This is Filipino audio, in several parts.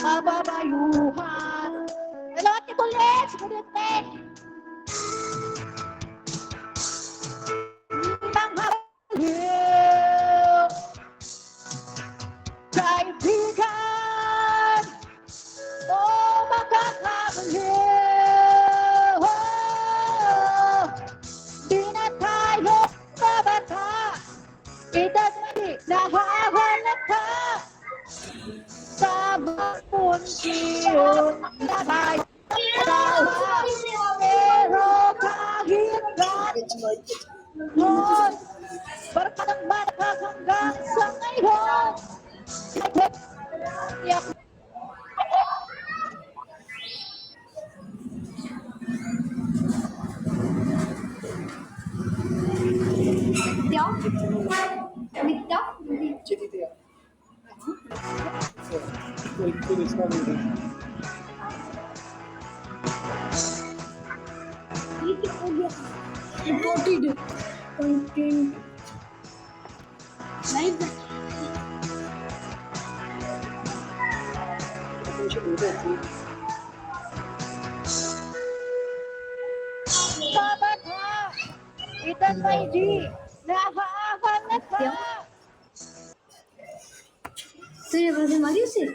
kababayuhan. Hello, Ate Bulis! Good evening! Kaibigan, o makakabaliw. Di na tayo babata, edad mali nahahalata. Sa munsiyong na tayo tawa, pero kahit gano'n, barkadang bata hanggang sa ngayon. Imported content live Babata, edad may di nahahalata. Saya bahasa Malaysia.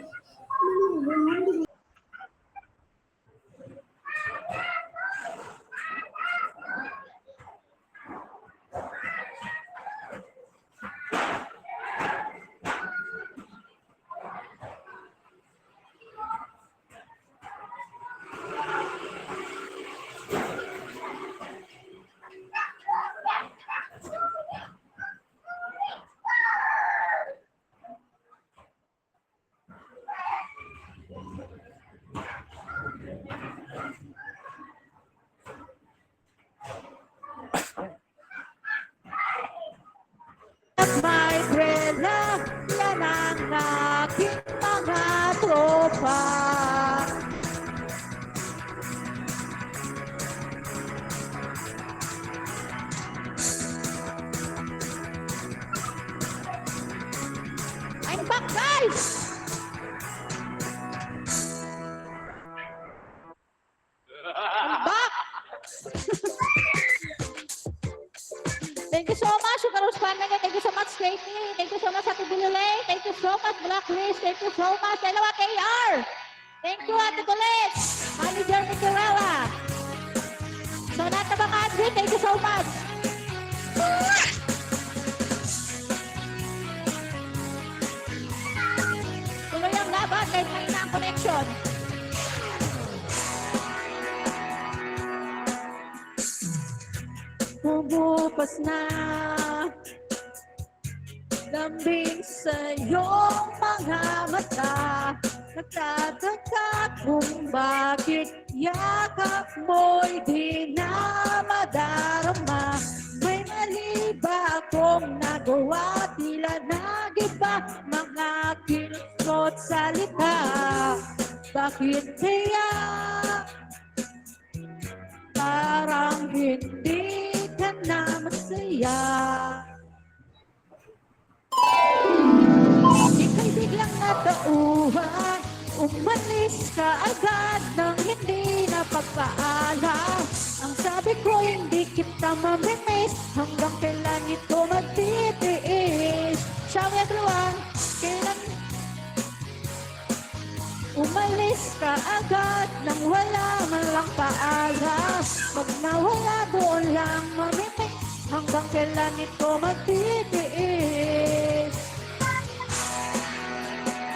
May prela, yan ang aking mga tropa. I'm back, guys! I'm back! Thank you so much, Ukarus Pananga. Thank you so much, Katie. Thank you so much, Ate Bulule. Thank you so much, Blacklist. Thank you so much, hello, KR. Thank you, Ate Bulit. Manager Nicaragua. Sonata Bakadri, thank you so much. Tuloy ang laban kahit mahina ang connection. Bumupas na lambing sa iyong mga mata. Nagtataka kung bakit yakap mo'y di na madarama. May mali ba akong nagawa? Tila nagiba mga kinusot salita. Bakit kaya parang hindi ka na masaya? Ika'y biglang natauhan, umalis ka agad nang hindi napagpaalam. Ang sabi ko hindi kita mamimiss, hanggang kailan ito magtitiis. Shall we everyone? Kailan umalis ka agad nang wala man lang paalam. Pag nawala doon lang mamimiss, hanggang kailan ito magtitiis.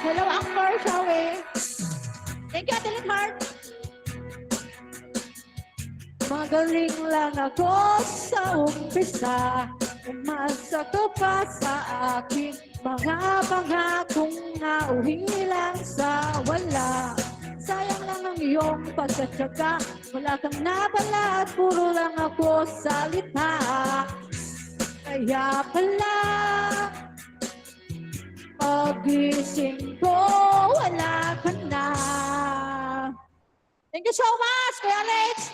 Hello, Angkor, shall we? Thank you, Ate Heart. Magaling lang ako sa umpisa, umasa ka pa sa aking mga pangakong nauwi lang sa wala. Sayang lang ang iyong pagkatsaga, wala kang nabala at puro lang ako salita. Kaya pala pagising ko, wala ka na. Thank you so much, Kuya Alex.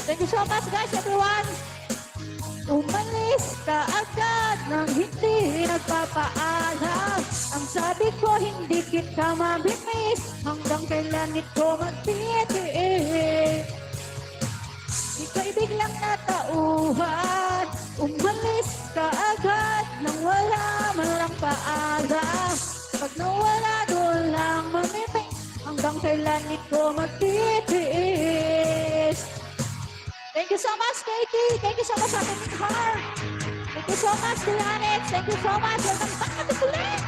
Thank you so much, guys, everyone. Umalis ka agad nang hindi nagpapaalam. Ang sabi ko, hindi kita mabimiss. Hanggang kailan ito magtitiis. Ika'y biglang natauhan. Umalis ka agad nang wala man lang paalam. Pag nawala doon lang mamimiss. Hanggang kailan ito magtitiis. Thank you so much, Katie. Thank you so much, Ate Heart. Thank you so much, Dilanet. Thank you so much. Welcome back, Ate Colette.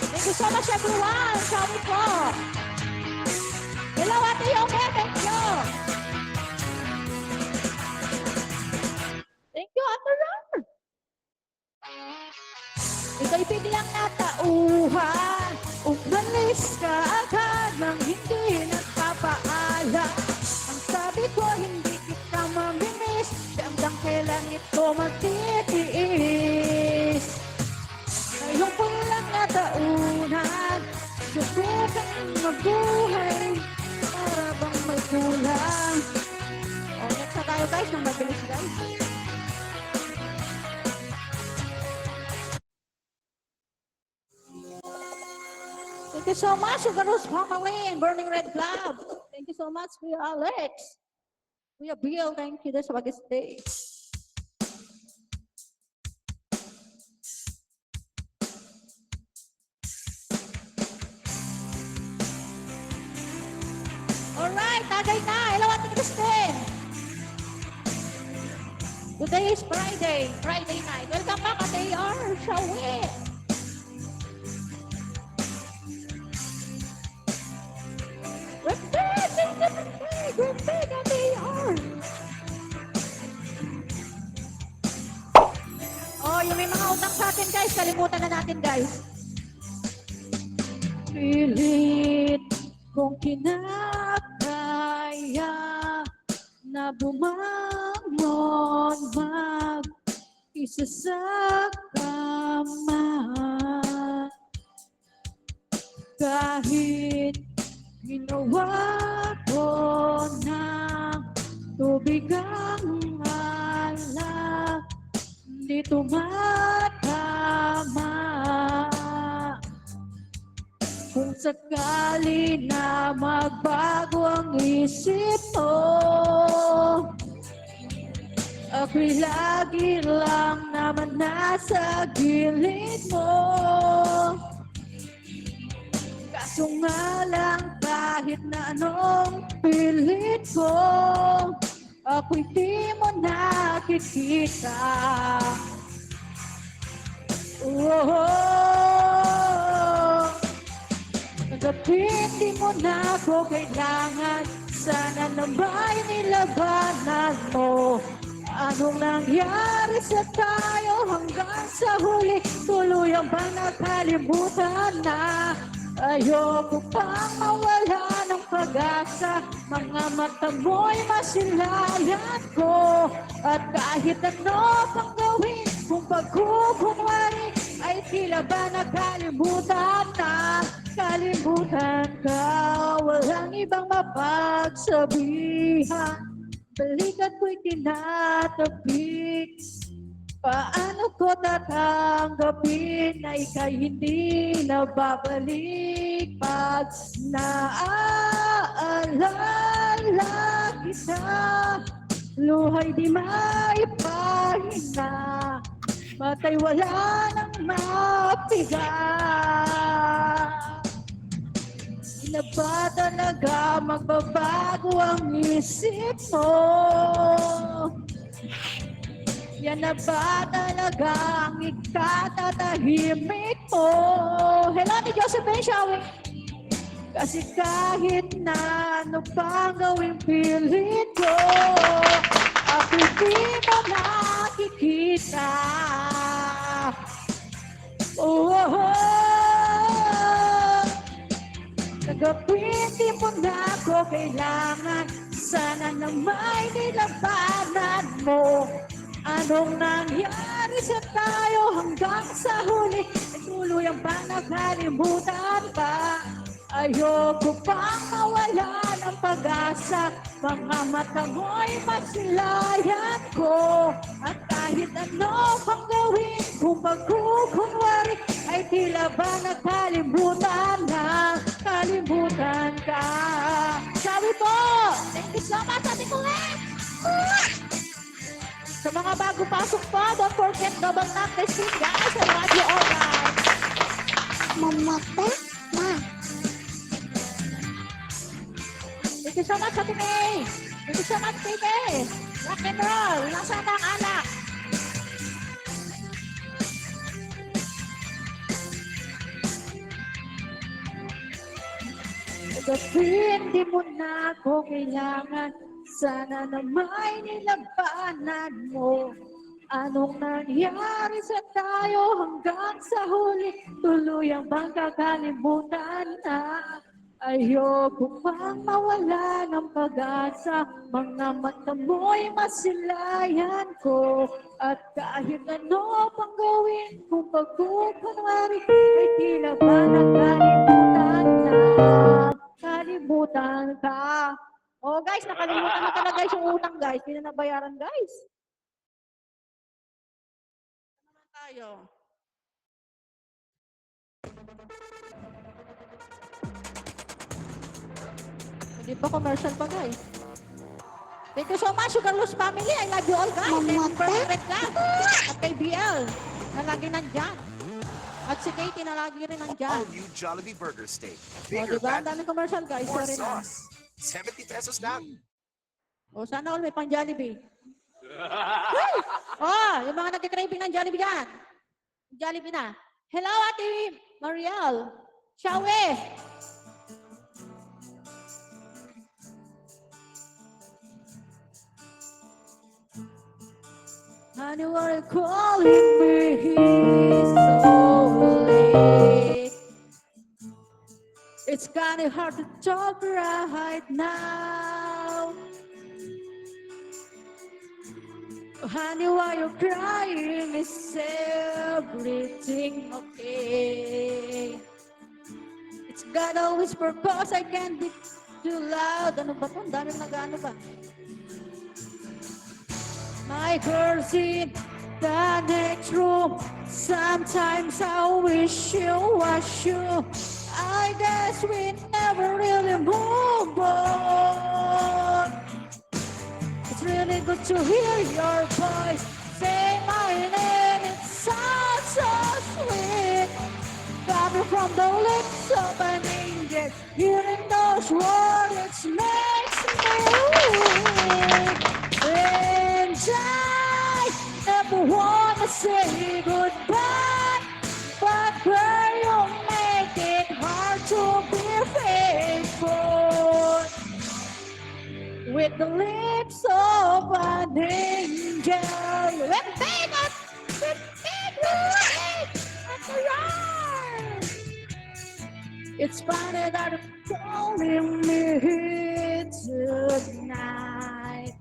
Thank you so much, everyone. Sabi po. Hello, Ate Yoke. Thank you. Thank you, Ate Ron. Ika'y biglang natauhan. Umalis ka agad nang hindi nagpapaalam. Ang sabi ko, hindi kita mamimiss. Hanggang kailan ito magtitiis. Ngayon po lang nataunan. Subukan mabuhay para bang may kulang. O, next na tayo guys, nang mabilis guys. Thank you so much, Sugar Rose Family and Burning Red Club. Thank you so much, Kuya Alex. Kuya Bill, thank you. That's Bagay Stay. Alright, tagay na. Hello, Ate Christine. Today is Friday night. Welcome back, Ate R. Shall we? Grandpeg, Ate R. Oh, yung may mga utang sa atin, guys. Kalimutan na natin, guys. Pilit kong kinakaya na bumangon mag-isa sa kama. Kahit ginawa ko ng tubig ang alak, di tumatama. Kung sakali na magbago ang isip mo, ako'y lagi lang naman nasa gilid mo. Kaso nga lang kahit na anong pilit ko, ako'y di mo nakikita. Nagapit di mo na ako kailangan. Sana naba'y nilabanan mo. Anong nangyari sa tayo hanggang sa huli? Tuluyang bang nakalimutan na? Ayoko pang mawala ng pag-asa. Mga mata mo'y masilayan ko. At kahit ano pang gawin, kung pagkukunwari, ay tila ba nakalimutan na? Kalimutan ka, walang ibang mapagsabihan. Balikat ko'y tinatapik. Paano ko tatanggapin na ika'y hindi na babalik? Pag naaalala kita, luhay di maipahinga. Matay wala nang mapiga. Na ba talaga magbabago ang isip mo? Yan na ba talaga ang ikatatahimik mo? Hello, ni Josephine Shawing. Kasi kahit na ano pang gawing pilit ko, ako di mo nakikita. Nagapiti mo na ako kailangan. Sana na may nilabanan mo. Anong nangyari sa tayo hanggang sa huli? Ay tuluyang bang nakalimutan pa? Ayoko pang mawala ng pag-asa. Mga mata mo'y masilayan ko. At kahit ano pang gawin, kung pagkukunwari ay tila ba nakalimutan na, kalimutan ka. Sabi po, thank you so much, Ate Colette! Sa mga bago pasok po, don't forget double tap the screen, guys. I love you all, guys. Mamata na. Thank you so much, Ate May. Thank you so much, baby. Rock and roll. Nasaan ang alak? Gabi, hindi mo na ako kailangan. Sana na may nilabanan mo. Anong nangyari sa tayo hanggang sa huli? Tuluyang bang kakalimutan na? Ayoko pang mawala ng pag-asa. Mga mata mo'y masilayan ko. At kahit ano pang gawin, kung pagkukunwari ay tila ba nakalimutan na? Kalimutan ka. Oh guys, nakalimutan na talaga guys yung utang guys. Hindi na nabayaran guys. Ano naman tayo? Hindi pa commercial pa guys. Thank you so much, Sugarloose family. I love you all guys. And Perfect Club at KBL na lagi nandyan. At si Katie na lagi rin nandyan. All new Jollibee Burger Steak. O Bigger diba? Ang patty, daming commercial guys. more Sorry na. sauce. 70 pesos lang. O sana all may pang Jollibee. Hey! Oh, yung mga nagkikraving ng Jollibee dyan. Jollibee na. Hello, Ate Mariel. Shawe. Honey, what are you calling me so late? It's kinda hard to talk right now. Honey, why you crying? Is everything okay? It's God always purpose, I can't be too loud. Ano ba ito? Ang daming nag-ano ba? My girl's in the next room. Sometimes I wish you was you. I guess we never really move on. It's really good to hear your voice. Say my name, it sounds so sweet. Coming from the lips of an angel. Hearing those words makes me weak. And I never wanna say goodbye, but girl, you make it hard to be faithful. With the lips of an angel, with faith, at the yard. It's funny that you're calling me here tonight.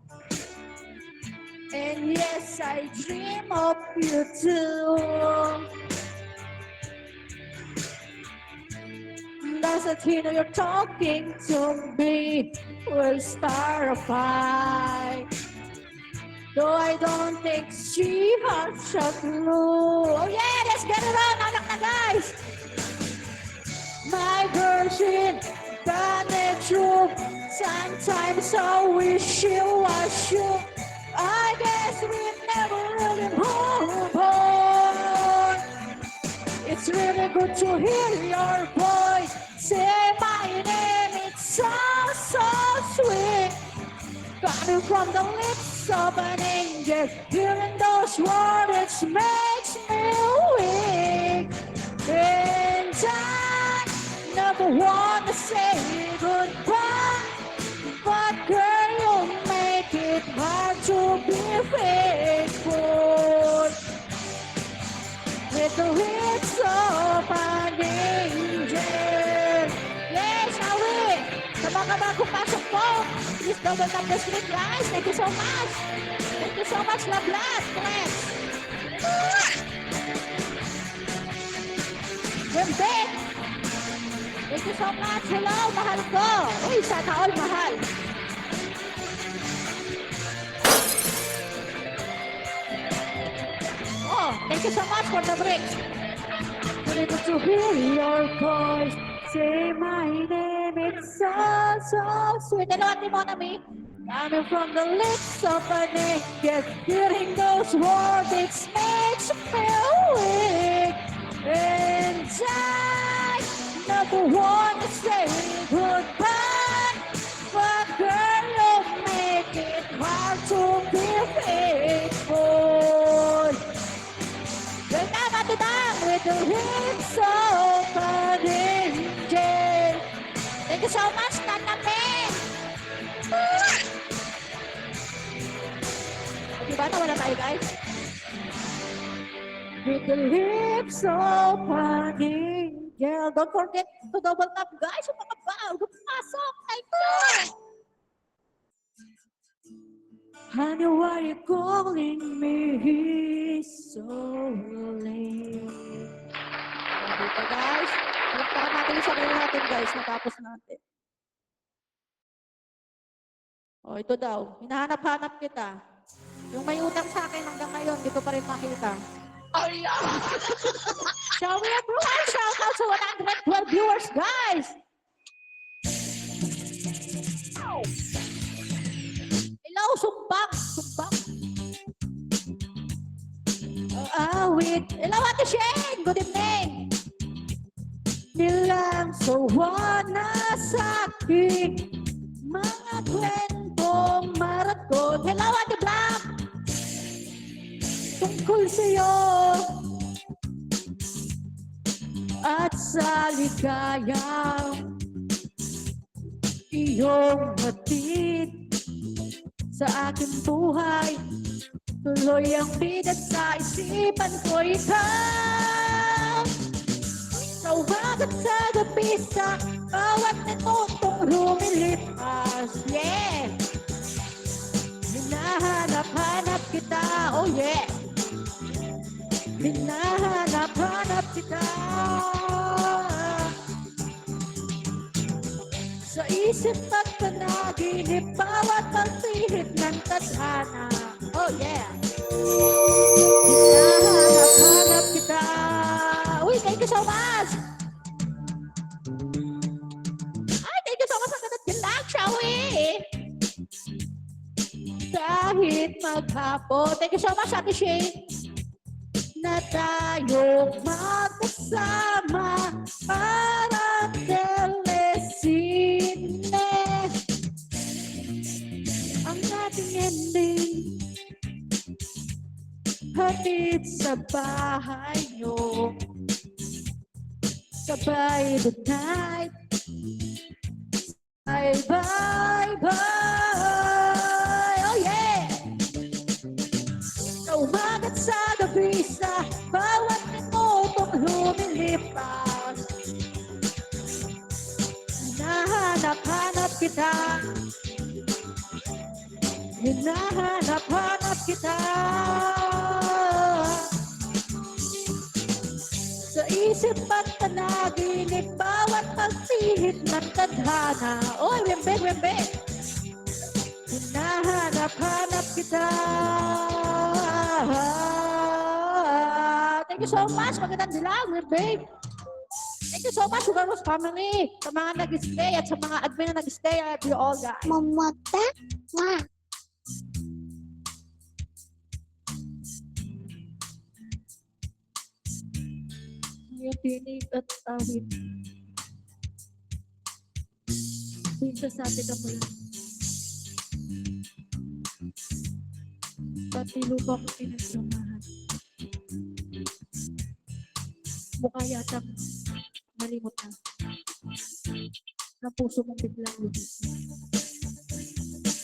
And yes, I dream of you too. Doesn't he know you're talking to me? We'll start a fight. Though I don't think she has a clue. Oh yeah, let's get it on, anak na guys. My girlfriend, got it true. Sometimes I wish you was you. I guess we never really move on. It's really good to hear your voice. Say my name, it sounds so sweet. Coming from the lips of an angel. Hearing those words makes me weak. And I never want to say goodbye, but girl, you make it hard to be faithful. With the lips of an angel. Yes, Awi! Sa mga bagong pasok po, please double tap the screen, guys. Thank you so much. Thank you so much, love, friends. Ganda! Thank you so much. Hello, mahal ko. Uy, sana all mahal. Thank you so much for the break. Able to hear your voice. Say my name, it's so sweet. Hello, Ate Monami. Coming from the lips of an angel, hearing those words, it makes me feel weak. And I never want to say goodbye, but girl, you make it hard to be faithful. We're never done with the lips of an angel. Thank you so much, Tata May. Diba nawala tayo, guys? With the lips of an angel. Don't forget to double tap, guys. Yung mga bago pasok. Thank you. Honey, why you calling me so late? Dito, guys. Palakpakan natin yung sarili natin, guys. Natapos natin. O, ito daw. Hinahanap-hanap kita. Yung may utang sa akin hanggang ngayon, di ko pa rin makita. Oh, yeah! Shall we everyone shout out to 112 viewers, guys? Hello, sumbang! Sumbang! Awit! Hello, Ate Shane! Good evening! Nilang sawa na sa aking mga kwentong marathon. Hello, Ate Black! Tungkol sa'yo at sa ligayang iyong hatid sa aking buhay. Tuloy ang bigat sa isipan ko ikaw. Tawagat sa gabi sa bawat minutong lumilipas. Yeah! Hinahanap-hanap kita. Oh yeah! Hinahanap-hanap kita. Sa isip at panaginip, bawat pagpihit ng tadhana. Oh yeah! Hinahanap-hanap kita. Uy, thank you so much! Ay, thank you so much. Ang ganda din lang, shall we? Kahit maghapon. Thank you so much, Ate Shane. Na tayong magkasama parang telesine. Ang ating ending hatid sa bahay nyo. Sabay the night. Bye, bye, bye. Oh yeah! Sa umagat sa gabi sa bawat minutong lumilipas. Hinahanap-hanap kita. Hinahanap-hanap kita. Sa isip at panaginip, bawat pagpihit ng tadhana. Oy, wembe, wembe. Hinahanap-hanap kita. Thank you so much. Magandang dilaw, wembe. Thank you so much, Sugar Rose family. Sa mga nag-stay at sa mga admin na nag-stay, I love you all, guys. Mamata, ma. Yung tinig at awit. Pinsa sa atin ako lang. Pati lupa ko pinagsamahan. Mukha yata malimot na. Ang puso mong biglang lubis.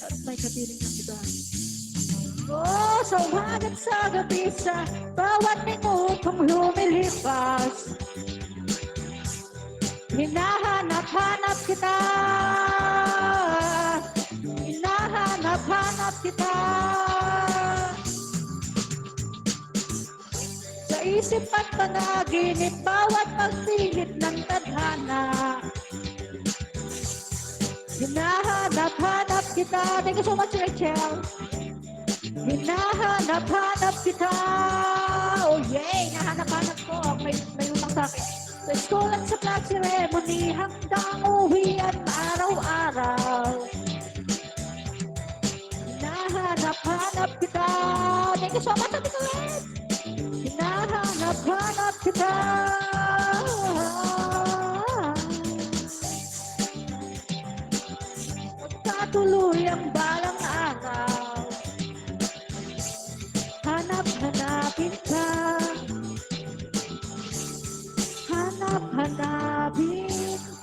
At may katiling ng iba. Oh, sa umagat sa gabi sa bawat minutong lumilipas. Hinahanap-hanap kita. Hinahanap-hanap kita. Sa isip at panaginip, bawat pagpihit ng tadhana. Hinahanap-hanap kita. Thank you so much, Rachel. Hinahanap-hanap kita. Oh yeah. may utang sa akin. Sa school at sa flag ceremony, hanggang uwian araw-araw. Hinahanap-hanap kita. Thank you so much, Ate Colette. Hinahanap-hanap kita. Magkatuloy ang balang araw. Hanap-hanapin ka. Hanap-hanapin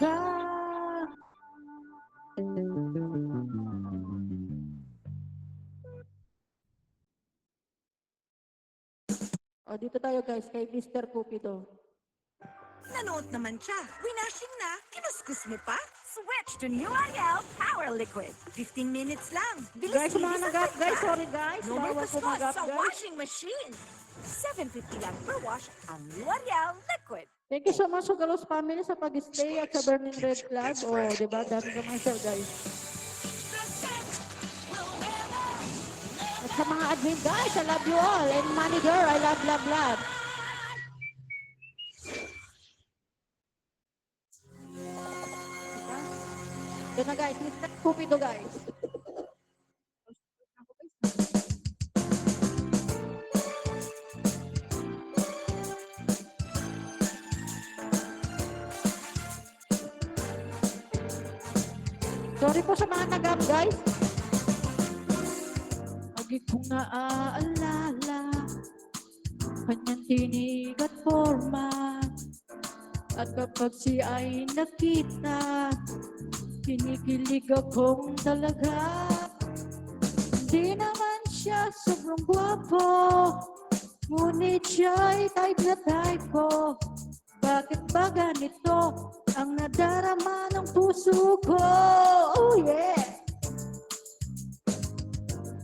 ka. O, dito tayo guys, kay Mr. Cupido. Nanood naman siya. Winashing na. Kinuskus mo pa. Switch to New Ariel Power Liquid. 15 minutes lang. Bilis Guys, mga linis ang nagap, guys, pagka. sorry guys. No more Bawal po kuskus magap, sa guys. washing machine. $7.50 lang per wash ang New Ariel Liquid. Thank you so much sa Galos family sa pag-stay at sa Burning Red Flag. O, diba? Dami ka mga guys. At sa mga admin guys, I love you all. And money girl, I love, love, love. Ito na guys, Mr. Cupido guys. Sorry po sa mga nagam guys. Lagi kong naaalala kanyang tinig at forma. At kapag siya ay nakita, kinikilig akong talaga. Hindi naman siya sobrang gwapo, ngunit siya ay type na type ko. Bakit ba ganito ang nadarama ng puso ko? Oh yeah!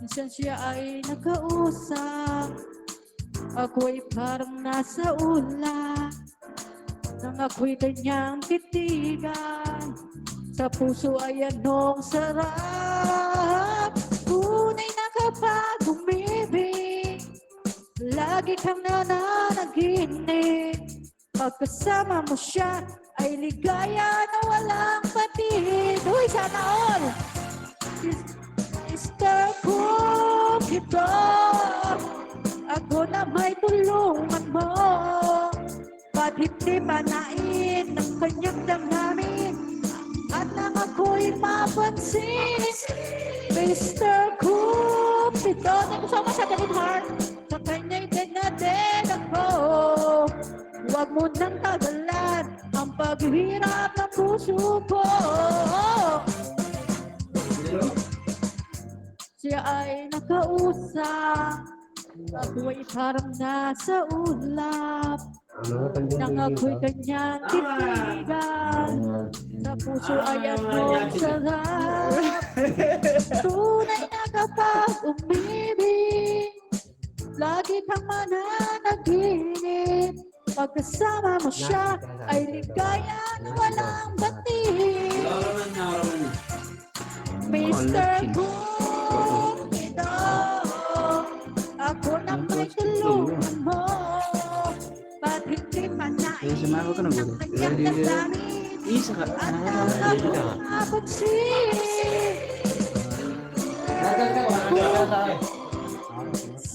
Minsan siya ay nakausap, ako'y parang nasa ula. Nang ako'y kanyang titigan, sa puso ay anong sarap. Tunay na kapag umibig, lagi kang nananaginip. Pagkasama mo siya, ay ligaya na walang patid. Uy, sana all! Mr. Cupido, ako na may tulungan mo. Ba't hindi manain ng kanyang damdamin at nang ako'y mapansin? Mr. Cupido, thank you so much sa Dalit Heart. Sa kanya'y din na din ako. Huwag mo nang tagalan ang paghihirap ng puso ko. Siya ay nakausap, ako'y parang nasa ulap. Nang ako'y kanyang titigan, sa puso ay anong sarap. Tunay na kapag umibig, lagi kang mananaginip. Pagkasama mo siya, ay ligaya na walang batid. Mr. Cupido, ako na may tulungan mo. Ba't hindi manain ang kanyang damdamin at ang akong napansin?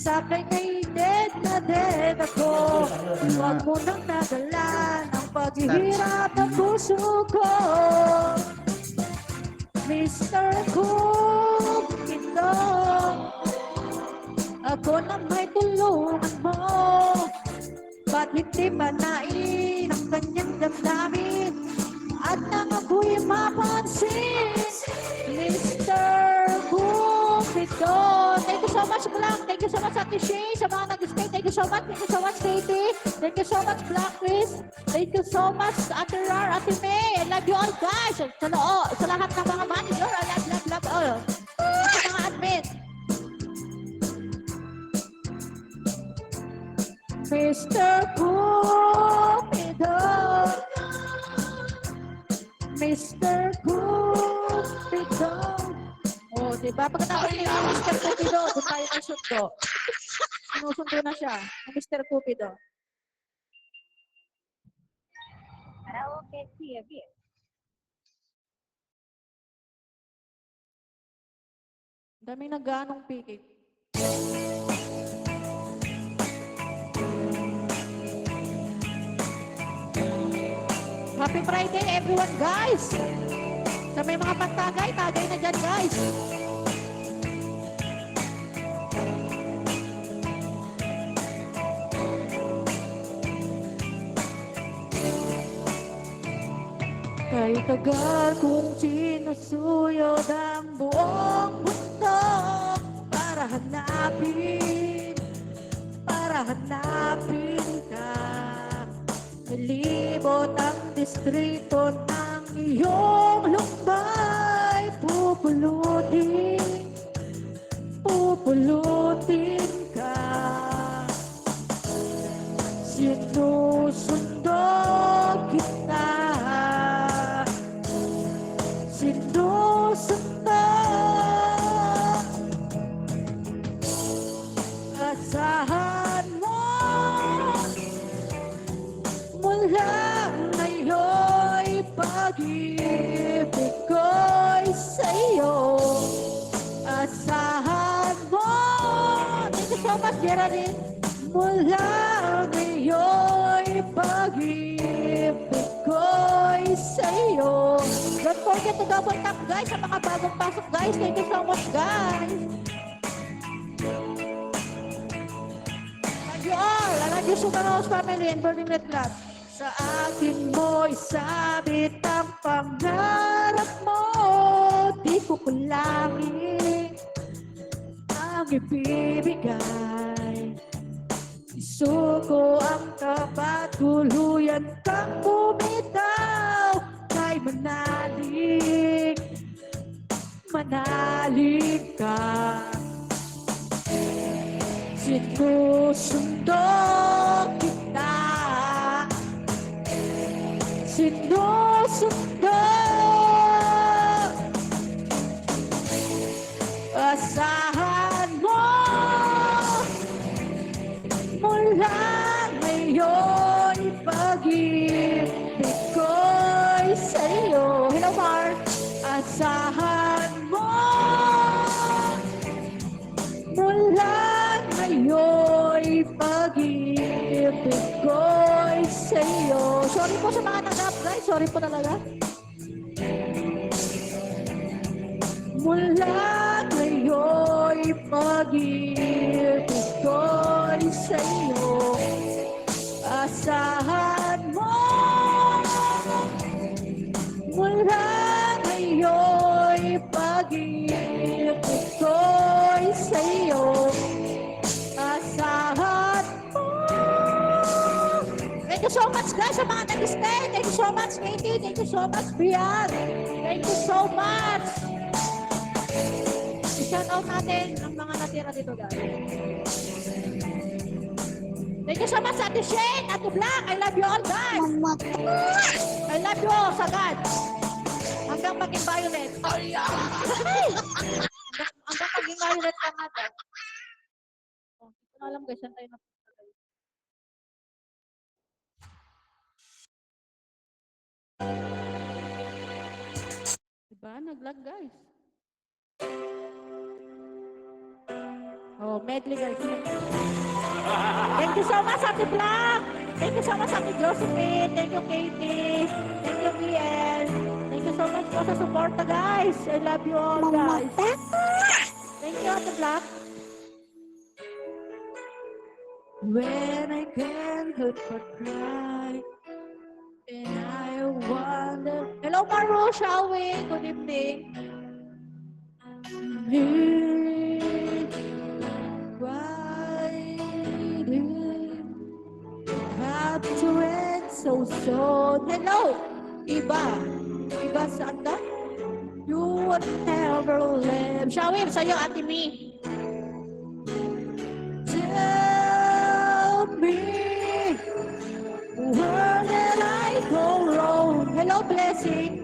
Sa kanya'y dead na dead ako. Huwag mo nang nagalan ang paghihirap ng puso ko. Mr. Cupido, ako na may tulungan mo. Ba't hindi manain ang kanyang damdamin at nang ako'y mapansin? Mr. Cupido, thank you so much, Blanc. Thank you so much, Ate Shay. Sa mga nag-stay, thank you so much. Thank you so much, Katie. Thank you so much, Black Chris. Thank you so much, Ate Rar, Ate May. I love you all, guys. Sa lahat ng mga manager, I love all. Sa mga admin. Mr. Cupido, Mr. Cupido. O, diba? Pagkatapos niya ang Mr. Cupido, doon tayo ng sundo. Sinusundo na siya, ang Mr. Cupido. Karaoke TV. Daming nag-aanong pikit. Happy Friday everyone guys! Sa may mga pantagay, tagay na dyan guys! Kay tagal kong sinusuyod ang buong mundo para hanapin ka. Nalibot ang distrito ng iyong lumbay. Pupulutin ka. Sinusundo kita. Sinusundo. Asahan mo mula ngayon'y pag-ibig ko'y sa'yo. Asahan mo. Thank you so much, Geraldine. Mula ngayon'y pag-ibig ko'y sa'yo. Don't forget to double tap guys sa mga bagong pasok guys. Thank you so much guys. Love you all. I love you Sumaros family and Burning Red Club. Sa akin mo isabit ang pangarap mo. Di ko kulangin ang ibibigay. Isuko ang tapat, tuluyan kang bumitaw. Kay manalig ka. Sinusundo kita. Sinusundo. Asahan mo mula ngayon pag-ibig ko'y sa'yo. Hello, Mark. Asahan mo mula ngayon pag-ibig ko'y sa'yo. Sorry po sa mga nag-up, guys. Sorry po talaga. Mula ngayon pag-ibig ko'y sa'yo. Asahan mo mula ngayon pag-ibig ko'y sa'yo. Asahan mo. Thank you so much guys sa mga nag-stay. Thank you so much Katie. Thank you so much Brian. Thank you so much. I-shout out natin ang mga natira dito guys. Thank you so much Ate Shane, Ate Black. I love you all guys. Mama. I love you all sagad. Hanggang maging violet. Hanggang maging violet ka natin. Oh, hindi ko na alam guys, saan tayo napunta tayo. Diba? Nag-lag guys. Oh, medley guys. Thank you so much, Ate Black. Thank you so much, Ate Josephine. Thank you, Katie. Thank you, BL. Thank you so much po sa suporta, guys. I love you all, Mama. guys. Thank you, Ate Black. When I can't help but cry, and I wonder. Hello, Maru, shall we? Good evening. Why did have to end so soon? Hello, Iba. Iba saan ka? You would never live. Shall we? Sa'yo, Ate Mi. Tell me, where did I go wrong? Hello, Blessing.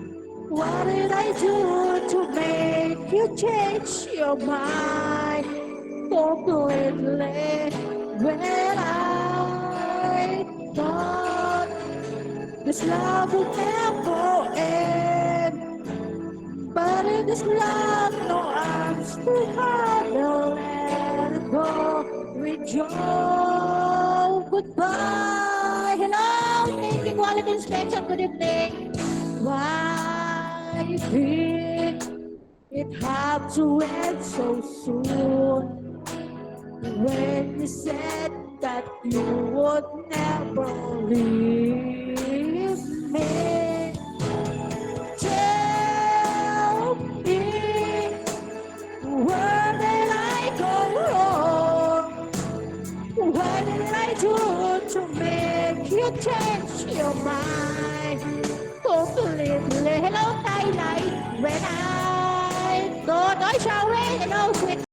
What did I do to make you change your mind completely? When I thought This love will never end. But in this love, no, I'm still hard to let it go. With your goodbye. Hello, thank you, quality inspection. Good evening. Why did it have to end so soon? When you said that you would never leave me. Tell me, where did I go wrong? What did I do to make you change your mind? Completely. Hello, Thailand. When I go Deutsche Way, hello, sweet